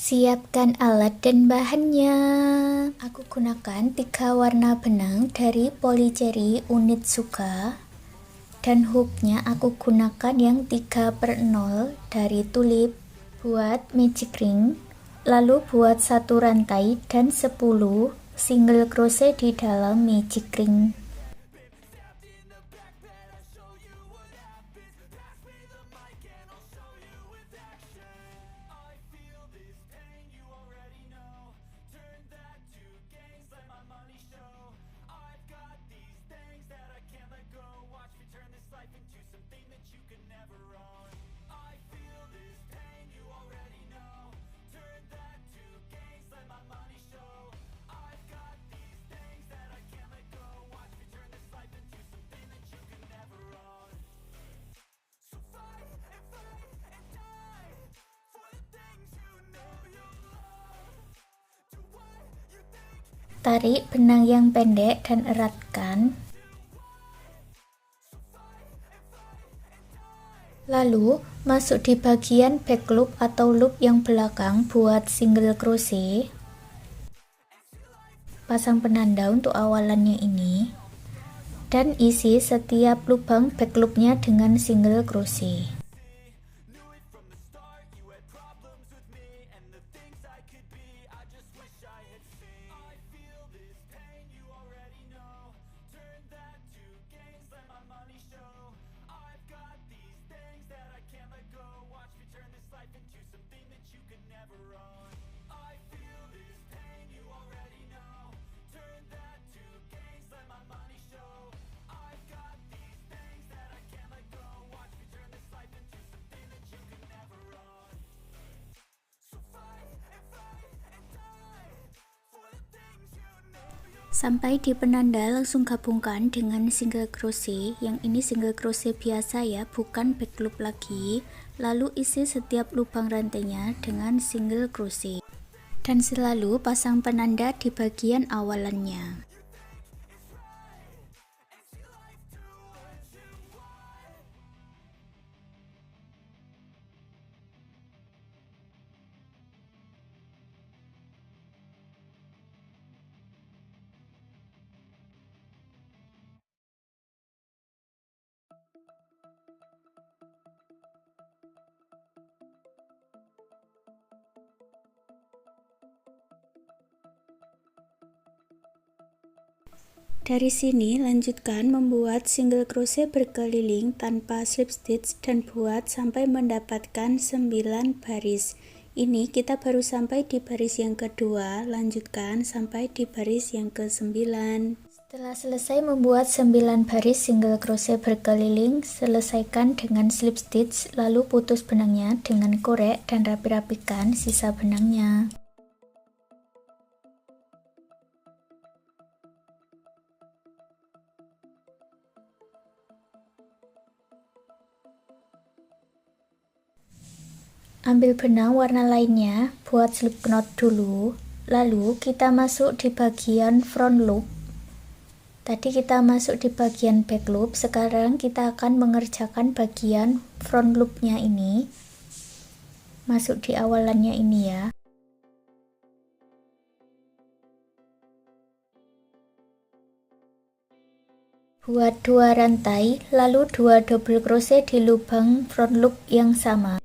Siapkan alat dan bahannya. Aku gunakan 3 warna benang dari Polycherry Onitsuka. Dan hooknya aku gunakan yang 3/0 dari Tulip. Buat magic ring, lalu buat 1 rantai dan 10 single crochet di dalam magic ring. Tarik benang yang pendek dan eratkan. Lalu, masuk di bagian back loop atau loop yang belakang buat single crochet. Pasang penanda untuk awalannya ini. Dan isi setiap lubang back loopnya dengan single crochet. Sampai di penanda langsung gabungkan dengan single crochet. Yang ini single crochet biasa ya, bukan back loop lagi. Lalu isi setiap lubang rantainya dengan single crochet. Dan selalu pasang penanda di bagian awalannya. Dari sini lanjutkan membuat single crochet berkeliling tanpa slip stitch dan buat sampai mendapatkan 9 baris. Ini kita baru sampai di baris yang kedua, lanjutkan sampai di baris yang ke-9. Setelah selesai membuat 9 baris single crochet berkeliling, selesaikan dengan slip stitch, lalu putus benangnya dengan korek dan rapi-rapikan sisa benangnya. Ambil benang warna lainnya, buat slip knot dulu, lalu kita masuk di bagian front loop. Tadi kita masuk di bagian back loop, sekarang kita akan mengerjakan bagian front loopnya ini. Masuk di awalannya ini ya. Buat 2 rantai, lalu 2 double crochet di lubang front loop yang sama.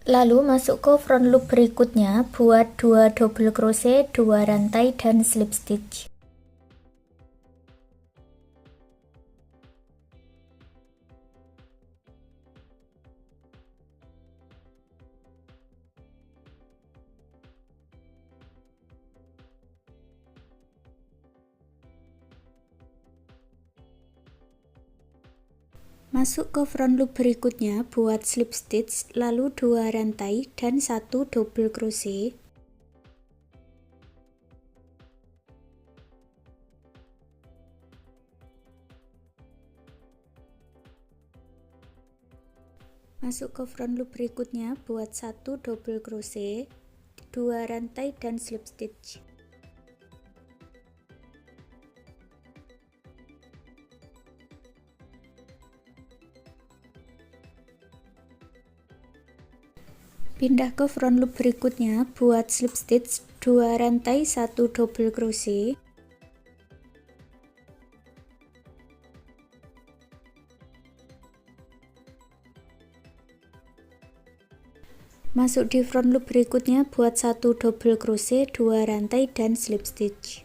Lalu masuk ke front loop berikutnya, buat 2 double crochet, 2 rantai dan slip stitch. Masuk ke front loop berikutnya, buat slip stitch, lalu 2 rantai dan 1 double crochet. Masuk ke front loop berikutnya, buat 1 double crochet, 2 rantai dan slip stitch. Pindah ke front loop berikutnya, buat slip stitch 2 rantai 1 double crochet. Masuk di front loop berikutnya, buat 1 double crochet, 2 rantai dan slip stitch.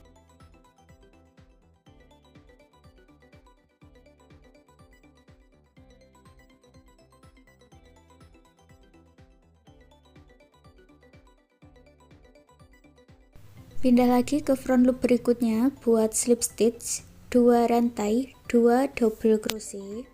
Pindah lagi ke front loop berikutnya, buat slip stitch 2 rantai 2 double crochet.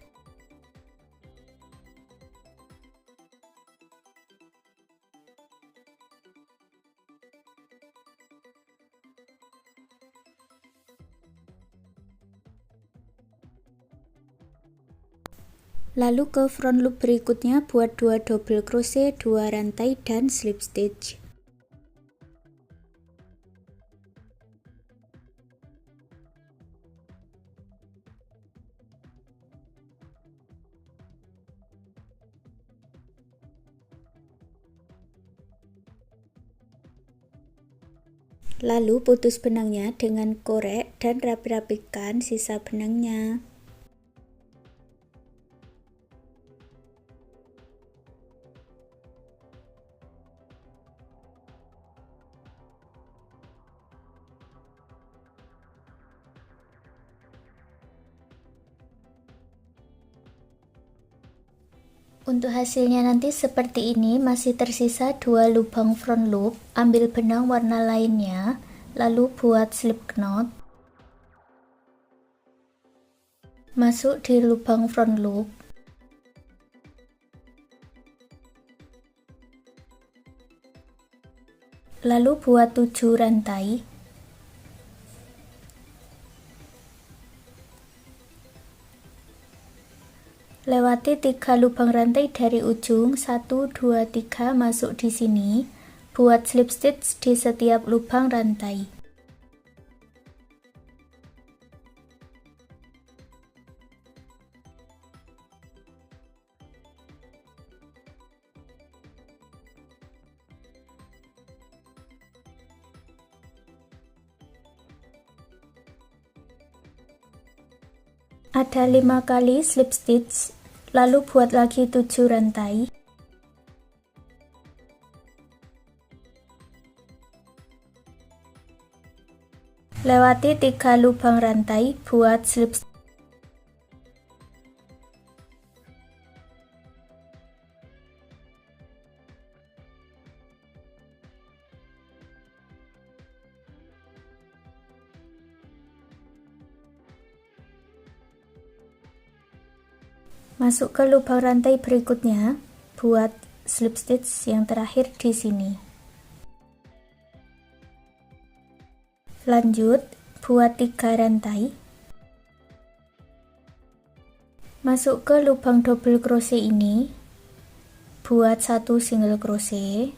Lalu ke front loop berikutnya, buat 2 double crochet, 2 rantai dan slip stitch. Lalu putus benangnya dengan korek dan rapi-rapikan sisa benangnya. Untuk hasilnya nanti seperti ini, masih tersisa 2 lubang front loop. Ambil benang warna lainnya, lalu buat slip knot. Masuk di lubang front loop. Lalu buat 7 rantai. Lewati 3 lubang rantai dari ujung, 1, 2, 3 masuk di sini. Buat slip stitch di setiap lubang rantai. Ada 5 kali slip stitch, lalu buat lagi 7 rantai. Lewati 3 lubang rantai, buat slip stitch. Masuk ke lubang rantai berikutnya, buat slip stitch yang terakhir di sini. Lanjut, buat 3 rantai. Masuk ke lubang double crochet ini, buat 1 single crochet.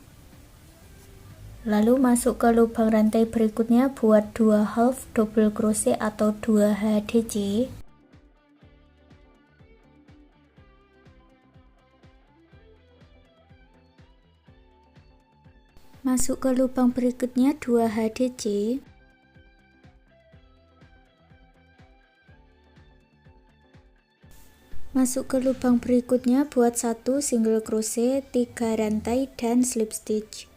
Lalu masuk ke lubang rantai berikutnya, buat 2 half double crochet atau 2 HDC. Masuk ke lubang berikutnya 2 HDC. Masuk ke lubang berikutnya, buat 1 single crochet, 3 rantai dan slip stitch.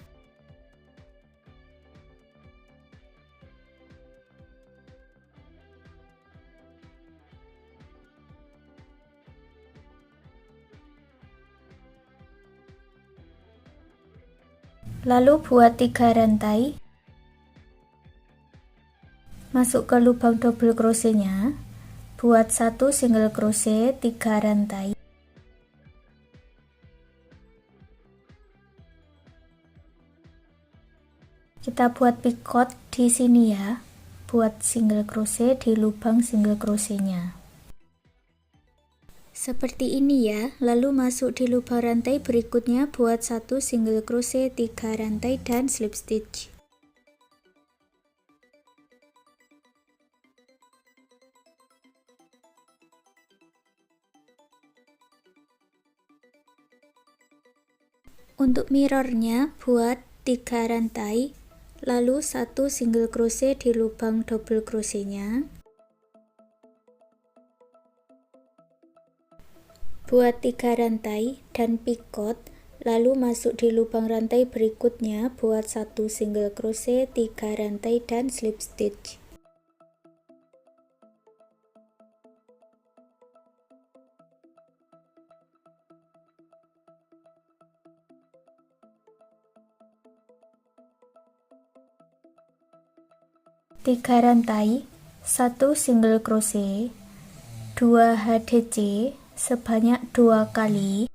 Lalu buat 3 rantai. Masuk ke lubang double crochetnya, buat 1 single crochet, 3 rantai. Kita buat picot di sini ya, buat single crochet di lubang single crochetnya. Seperti ini ya. Lalu masuk di lubang rantai berikutnya, buat 1 single crochet 3 rantai dan slip stitch. Untuk mirrornya, buat 3 rantai, lalu 1 single crochet di lubang double crochetnya. Buat 3 rantai dan picot, lalu masuk di lubang rantai berikutnya, buat 1 single crochet 3 rantai dan slip stitch. Tiga rantai, 1 single crochet, 2 HDC sebanyak 2 kali.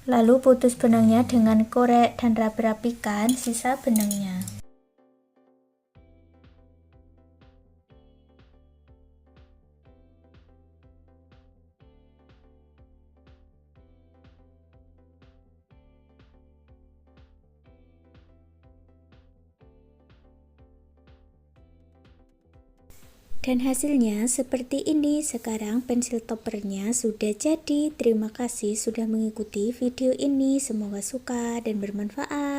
Lalu putus benangnya dengan korek dan rapi-rapikan sisa benangnya. Dan hasilnya seperti ini. Sekarang pensil toppernya sudah jadi. Terima kasih sudah mengikuti video ini. Semoga suka dan bermanfaat.